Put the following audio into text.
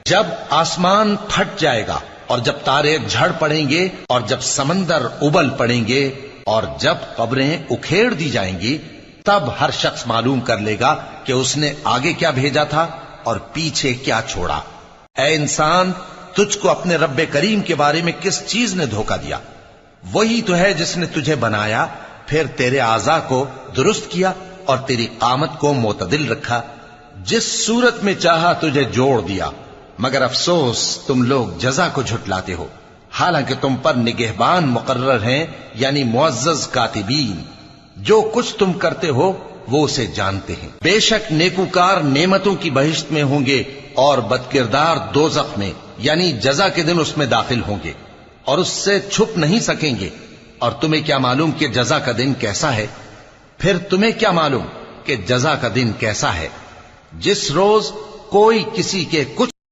جب آسمان پھٹ جائے گا اور جب تارے جھڑ پڑیں گے اور جب سمندر ابل پڑیں گے اور جب قبریں اکھیڑ دی جائیں گی، تب ہر شخص معلوم کر لے گا کہ اس نے آگے کیا بھیجا تھا اور پیچھے کیا چھوڑا۔ اے انسان، تجھ کو اپنے رب کریم کے بارے میں کس چیز نے دھوکہ دیا؟ وہی تو ہے جس نے تجھے بنایا، پھر تیرے اعضاء کو درست کیا اور تیری قامت کو معتدل رکھا، جس صورت میں چاہا تجھے جوڑ دیا، مگر افسوس تم لوگ جزا کو جھٹلاتے ہو، حالانکہ تم پر نگہبان مقرر ہیں، یعنی معزز کاتبین، جو کچھ تم کرتے ہو وہ اسے جانتے ہیں۔ بے شک نیکوکار نعمتوں کی بہشت میں ہوں گے اور بدکردار دوزخ میں، یعنی جزا کے دن اس میں داخل ہوں گے اور اس سے چھپ نہیں سکیں گے۔ اور تمہیں کیا معلوم کہ جزا کا دن کیسا ہے؟ پھر تمہیں کیا معلوم کہ جزا کا دن کیسا ہے؟ جس روز کوئی کسی کے کچھ